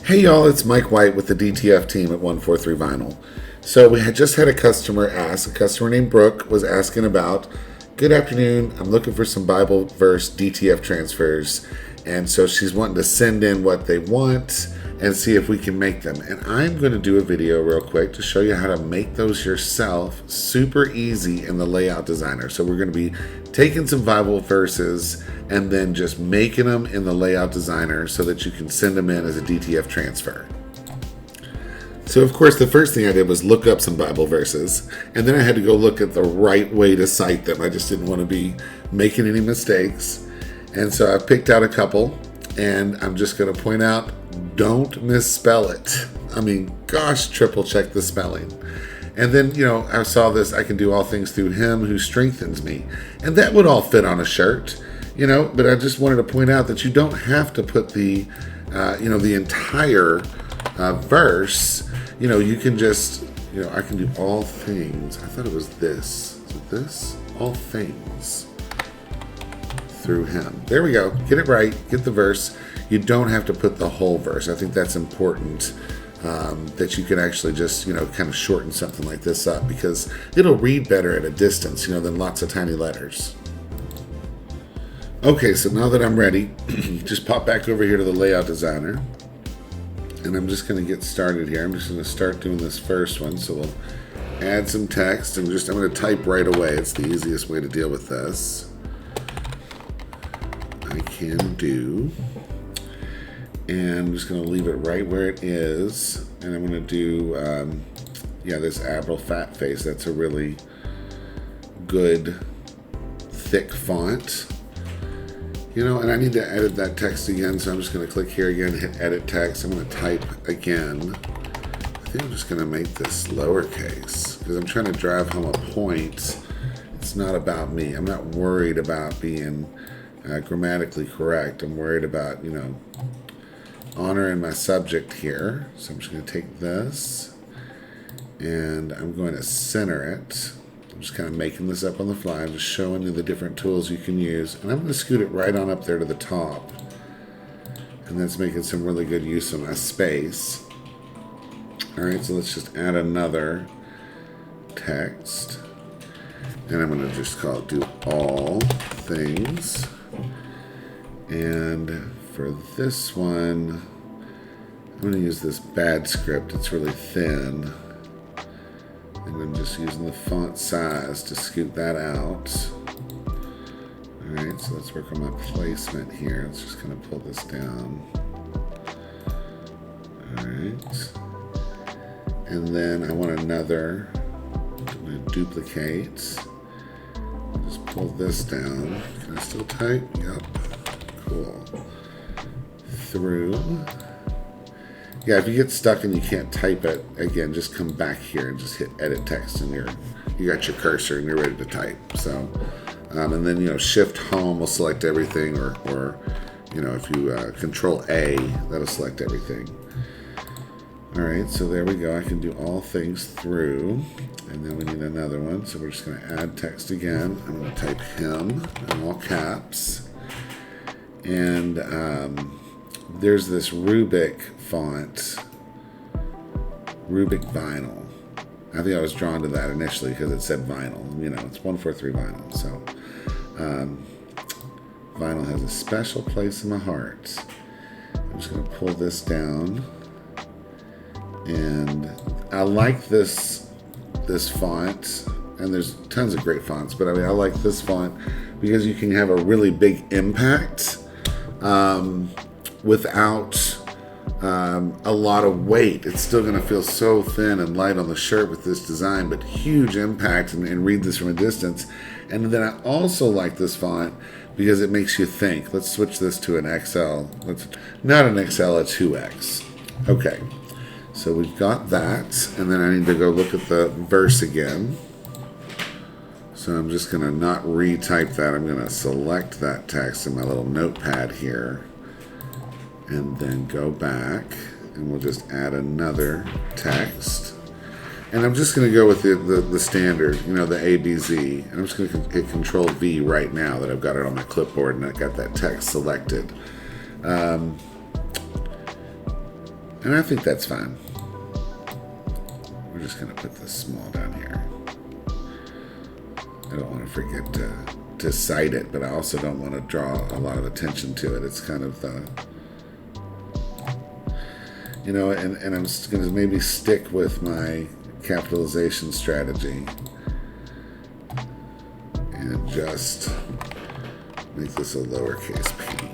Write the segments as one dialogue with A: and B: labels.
A: Hey y'all, it's Mike White with the DTF team at 143 Vinyl. So we had just had a customer named Brooke was asking about, good afternoon, I'm looking for some Bible verse DTF transfers. And so she's wanting to send in what they want and see if we can make them. And I'm going to do a video real quick to show you how to make those yourself super easy in the Layout Designer. So we're going to be taking some Bible verses and then just making them in the Layout Designer so that you can send them in as a DTF transfer. So of course the first thing I did was look up some Bible verses, and then I had to go look at the right way to cite them. I just didn't want to be making any mistakes. And so I picked out a couple, and I'm just going to point out, don't misspell it. I mean, gosh, triple check the spelling. And then, I saw this, I can do all things through him who strengthens me. And that would all fit on a shirt, but I just wanted to point out that you don't have to put the entire verse. You can just, I can do all things. I thought it was this. Is it this? All things through him. There we go. Get it right. Get the verse. You don't have to put the whole verse. I think that's important, that you can actually just, kind of shorten something like this up, because it'll read better at a distance, than lots of tiny letters. Okay, so now that I'm ready, just pop back over here to the Layout Designer. And I'm just going to get started here. I'm just going to start doing this first one. So we'll add some text. I'm going to type right away. It's the easiest way to deal with this. I can do. And I'm just going to leave it right where it is. And I'm going to do, this Abril Fat Face. That's a really good, thick font. And I need to edit that text again, so I'm just going to click here again, hit edit text. I'm going to type again. I think I'm just going to make this lowercase because I'm trying to drive home a point. It's not about me. I'm not worried about being grammatically correct. I'm worried about, honoring my subject here. So I'm just going to take this and I'm going to center it. I'm just kind of making this up on the fly. I'm just showing you the different tools you can use. And I'm going to scoot it right on up there to the top. And that's making some really good use of my space. Alright, so let's just add another text. And I'm going to just call it do all things. And for this one, I'm going to use this bad script. It's really thin. And I'm just using the font size to scoot that out. Alright, so let's work on my placement here. Let's just kind of pull this down. Alright. And then I want another. I'm going to duplicate. Just pull this down. Can I still type? Yep. Cool. Through. Yeah, if you get stuck and you can't type it, again, just come back here and just hit edit text and you got your cursor and you're ready to type. So, and then, shift home will select everything, or if you control A, that'll select everything. All right, so there we go. I can do all things through, and then we need another one. So we're just going to add text again. I'm going to type him in all caps. And there's this Rubik font, Rubik Vinyl. I think I was drawn to that initially because it said vinyl. It's 143 Vinyl. So vinyl has a special place in my heart. I'm just going to pull this down. And I like this font. And there's tons of great fonts. But I like this font because you can have a really big impact without a lot of weight. It's still going to feel so thin and light on the shirt with this design, but huge impact, and read this from a distance. And then I also like this font because it makes you think. Let's switch this to an XL. Not an XL, a 2X. Okay, so we've got that, and then I need to go look at the verse again. So I'm just going to not retype that. I'm going to select that text in my little notepad here. And then go back, and we'll just add another text. And I'm just going to go with the standard, the ABZ. And I'm just going to hit Control V right now that I've got it on my clipboard and I got that text selected. And I think that's fine. We're just going to put this small down here. I don't want to forget to cite it, but I also don't want to draw a lot of attention to it. It's kind of the, you know, and I'm going to maybe stick with my capitalization strategy and just make this a lowercase p.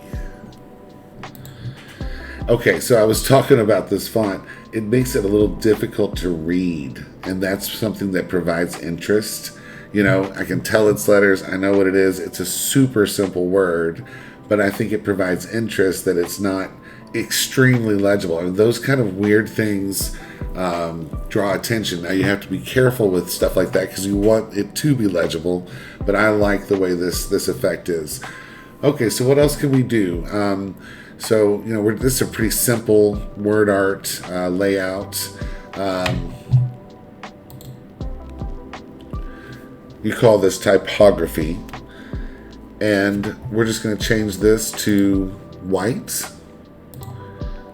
A: Okay, so I was talking about this font. It makes it a little difficult to read, and that's something that provides interest. You know, I can tell it's letters. I know what it is. It's a super simple word, but I think it provides interest that it's not extremely legible. I mean, those kind of weird things draw attention. Now, you have to be careful with stuff like that because you want it to be legible, but I like the way this effect is. Okay, so what else can we do? So, you know, this is a pretty simple word art layout. You call this typography. And we're just going to change this to white.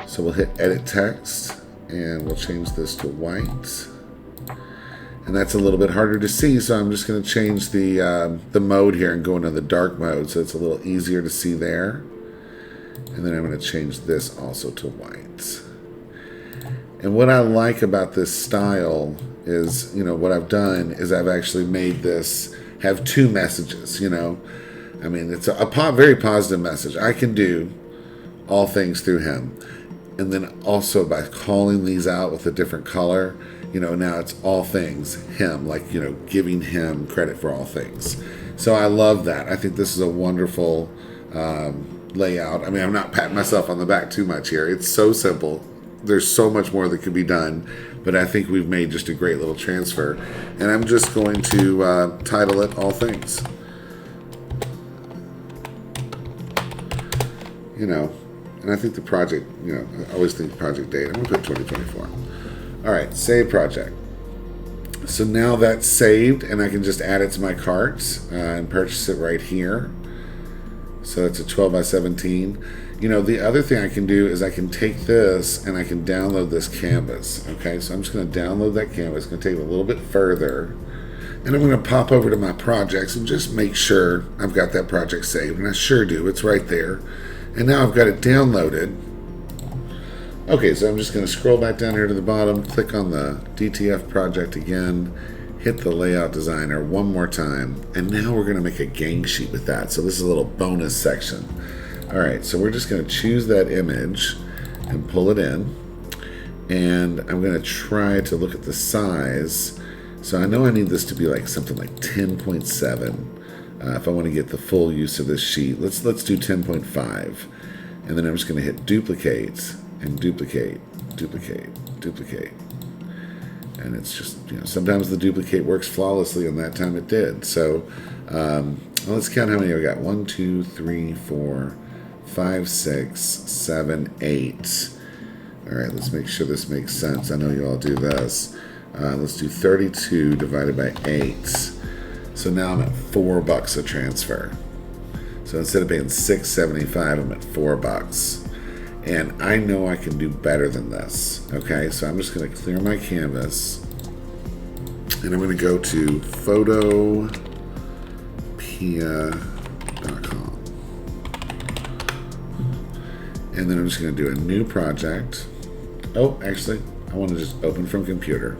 A: So we'll hit edit text and we'll change this to white. And that's a little bit harder to see, so I'm just going to change the mode here and go into the dark mode so it's a little easier to see there. And then I'm going to change this also to white. And what I like about this style is, you know, what I've done is I've actually made this have two messages, you know. I mean, it's a very positive message. I can do all things through him. And then also by calling these out with a different color, you know, now it's all things him, like, you know, giving him credit for all things. So I love that. I think this is a wonderful layout. I mean, I'm not patting myself on the back too much here. It's so simple. There's so much more that could be done, but I think we've made just a great little transfer. And I'm just going to title it All Things. You know, and I think the project, you know, I always think project date. I'm going to put 2024. All right, save project. So now that's saved, and I can just add it to my cart and purchase it right here. So it's a 12 by 17. You know, the other thing I can do is I can take this and I can download this canvas. Okay, so I'm just going to download that canvas. It's going to take it a little bit further. And I'm going to pop over to my projects and just make sure I've got that project saved. And I sure do. It's right there. And now I've got it downloaded. Okay, so I'm just going to scroll back down here to the bottom, click on the DTF project again, hit the layout designer one more time, and now we're going to make a gang sheet with that. So this is a little bonus section. All right, so we're just going to choose that image and pull it in, and I'm going to try to look at the size. So I know I need this to be like something like 10.7 if I want to get the full use of this sheet. Let's do 10.5, and then I'm just going to hit duplicate and duplicate, duplicate, duplicate. And it's just, you know, sometimes the duplicate works flawlessly, and that time it did. So let's count how many we got. 1, 2, 3, 4, 5, 6, 7, 8. All right, let's make sure this makes sense. I know you all do this. Let's do 32 divided by 8. So now I'm at $4 a transfer. So instead of paying $6.75, I'm at $4. And I know I can do better than this. Okay, so I'm just going to clear my canvas. And I'm going to go to photopea.com. And then I'm just going to do a new project. Oh, actually, I want to just open from computer.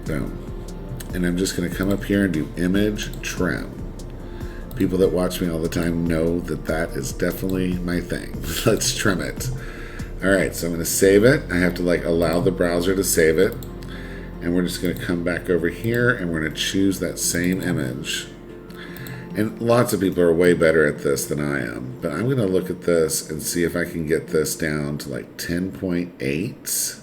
A: Boom. And I'm just going to come up here and do image trim. People that watch me all the time know that that is definitely my thing. Let's trim it. All right, so I'm going to save it. I have to like allow the browser to save it. And we're just going to come back over here and we're going to choose that same image. And lots of people are way better at this than I am. But I'm going to look at this and see if I can get this down to like 10.8.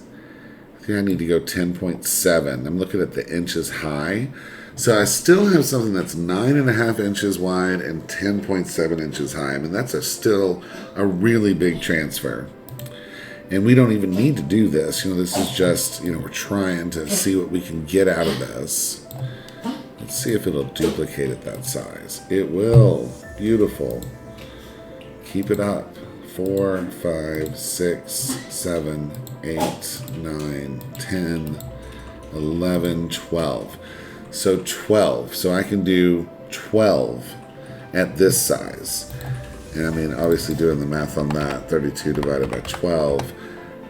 A: I think I need to go 10.7. I'm looking at the inches high. So I still have something that's 9.5 inches wide and 10.7 inches high. I mean, that's still a really big transfer. And we don't even need to do this. You know, this is just, you know, we're trying to see what we can get out of this. Let's see if it'll duplicate at that size. It will. Beautiful. Keep it up. 4, 5, 6, 7, 8, 9, 10, 11, 12. So 12. So I can do 12 at this size. And I mean, obviously doing the math on that, 32 divided by 12,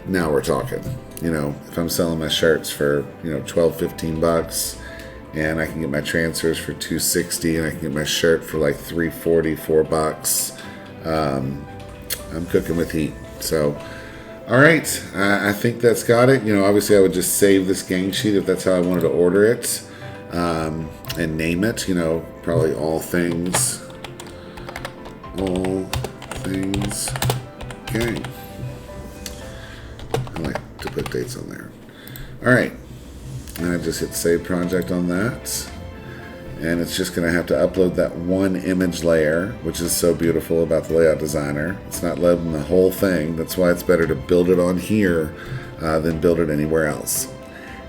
A: now we're talking. You know, if I'm selling my shirts for, 12, 15 bucks, and I can get my transfers for $2.60, and I can get my shirt for like $3.40, $4. I'm cooking with heat. So, all right, I think that's got it. Obviously I would just save this gang sheet if that's how I wanted to order it, and name it. Probably all things gang. I like to put dates on there. All right. And I just hit save project on that. And it's just going to have to upload that one image layer, which is so beautiful about the Layout Designer. It's not loading the whole thing. That's why it's better to build it on here than build it anywhere else.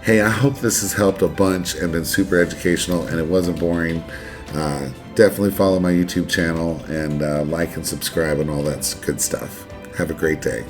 A: Hey, I hope this has helped a bunch and been super educational and it wasn't boring. Definitely follow my YouTube channel and like and subscribe and all that good stuff. Have a great day.